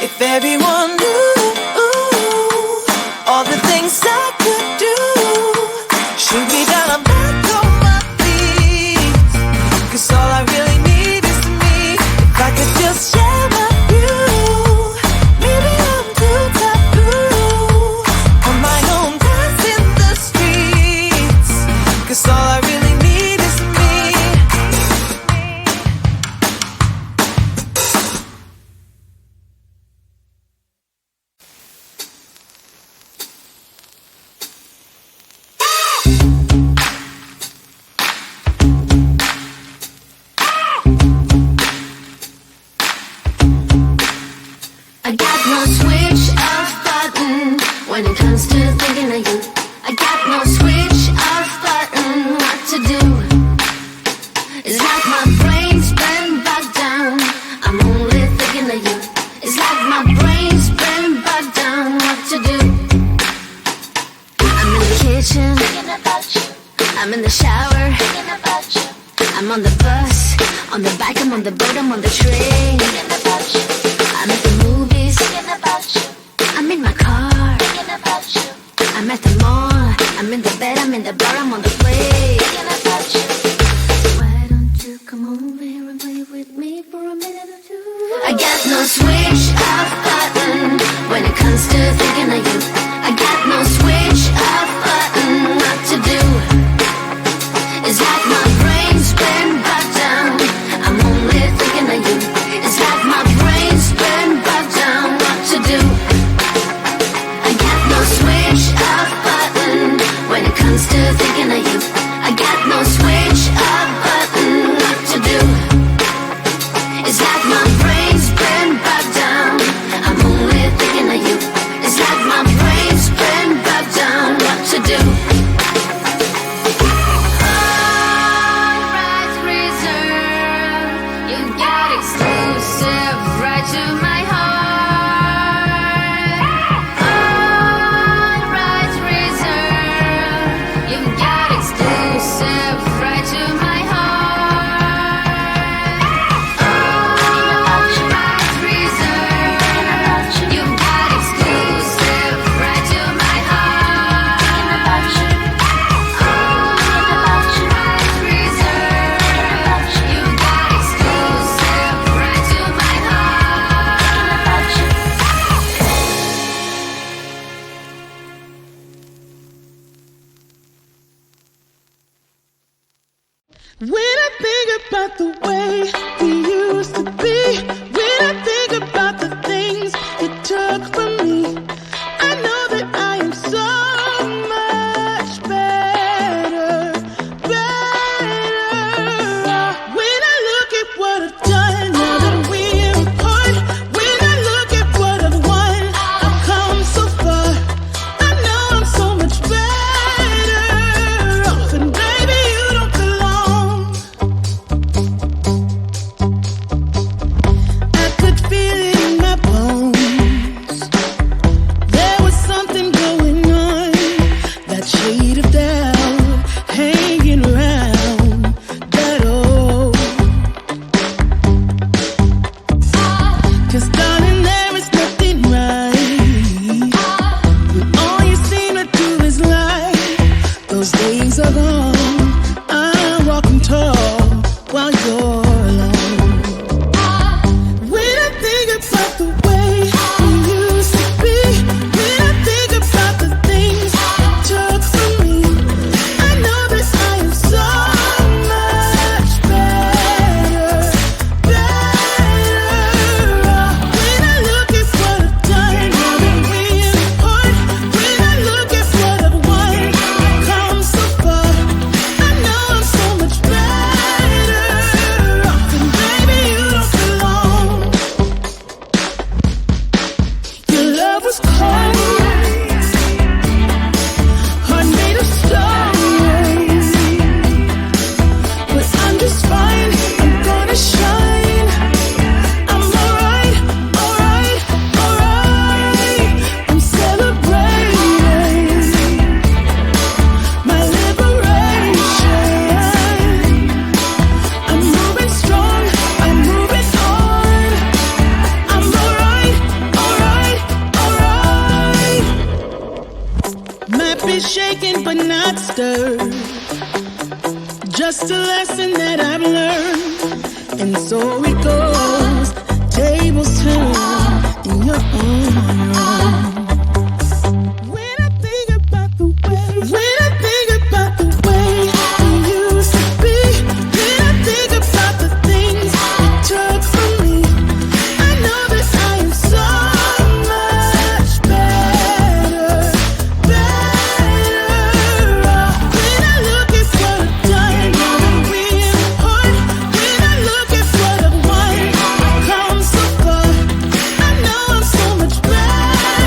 If everyone knew all the things I could do, shoot me down, I'm back on my feet. 'Cause all I really need is me. If I could just share my view, maybe I'm too taboo. On my own, dance in the streets. 'Cause all I really need is me. I got no switch off button when it comes to thinking of you. I got no switch off button what to do. It's like my brain's been bogged down. I'm only thinking of you. It's like my brain's been bogged down what to do. I'm in the kitchen thinking about you. I'm in the shower thinking about you. I'm on the bus, on the bike, I'm on the boat, I'm on the train thinking about you. I'm at the movies thinking about you. I'm in my car thinking about you. I'm at the mall, I'm in the bed, I'm in the bar, I'm on the plane thinking about you. Why don't you come over here and play with me for a minute or two? I got no switch off button when it comes to thinking of you. I got no switch off button what to do. It's like my brain's been bogged down. I'm only thinking of you. It's like my brain's been bogged down what to do. I got no switch off button when it comes to thinking of you. I got no switch off button what to do. It's like my brain's been bogged down. I'm only thinking of you. It's like my brain's been bogged down what to do. All rights reserved. You got exclusive right to my heart. All rights reserved. You got exclusive right to my heart. All rights reserved. You got exclusive right to my heart. All rights reserved. You got exclusive right to my heart. When I think about the way we used to be, when I think about the things you took from me, I know that I am so much better, better. When I look at what I've done, now that we're apart, when I look at what I've won, I've come so far. I know I'm so much better off, and baby, you don't belong. I could feel it in my bones. There was something going on, that shade of doubt hanging around that old. 'Cause darling, there is nothing right when all you seem to do is lie. Those days are gone. I'm walking tall while you're alone. When I think about the way we used to be, when I think about the things you took from me, I know that I am so much better, better. When I look chapter. Just a lesson that I've learned, and so it goes. Tables turn in your own. When I think about the way we used to be, when I think about the things you took from me, I know that I am so much better off. When I look at what I've done, I'm real hard. When I look at what I've won, I've come so far. I know I'm so much better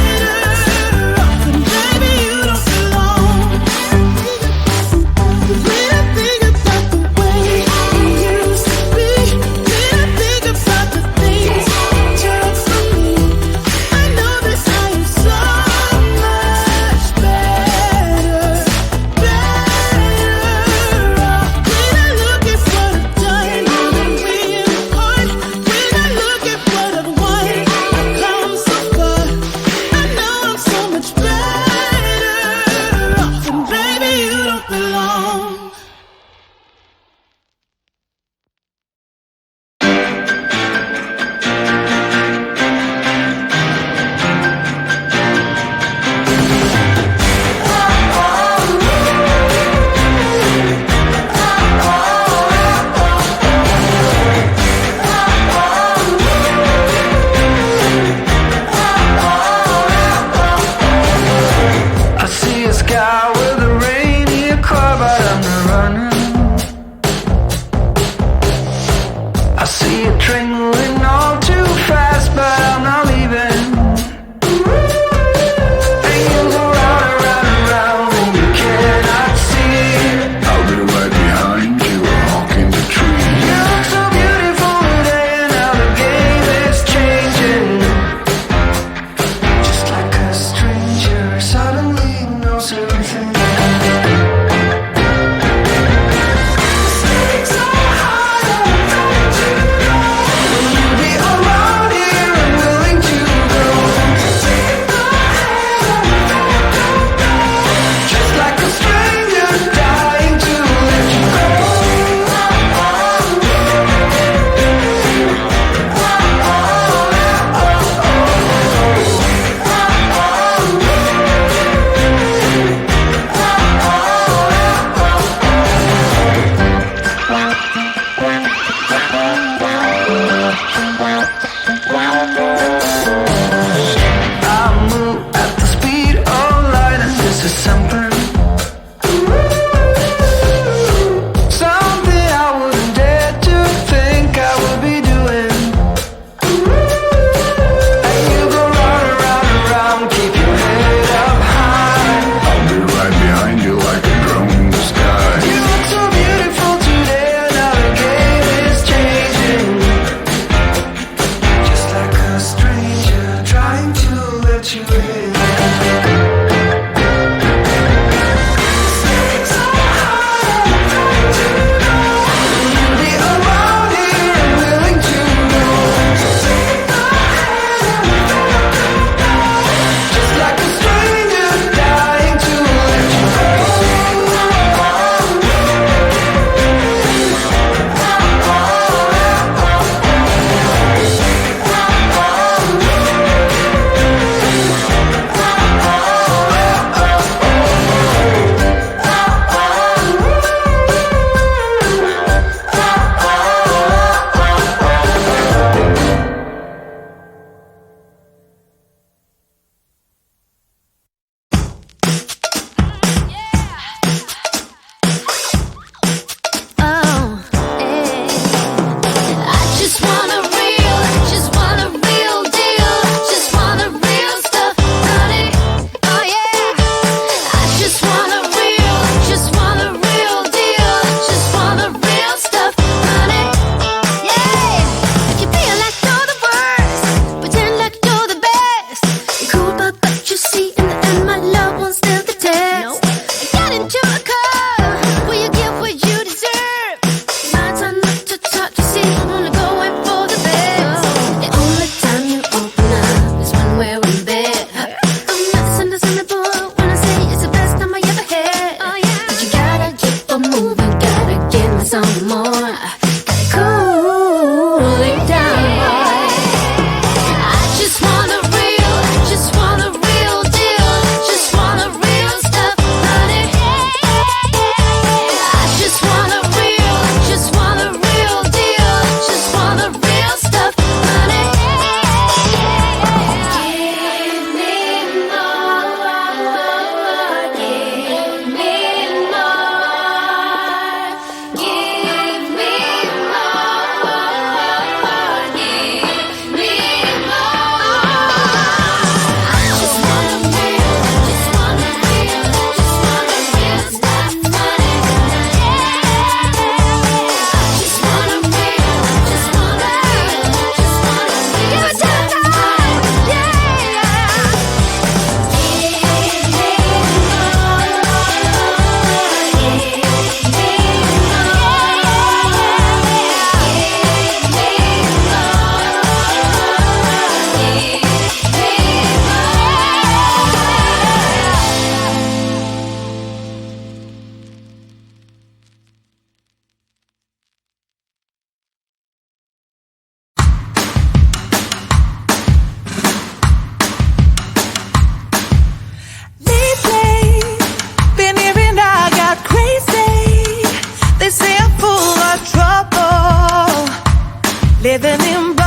living in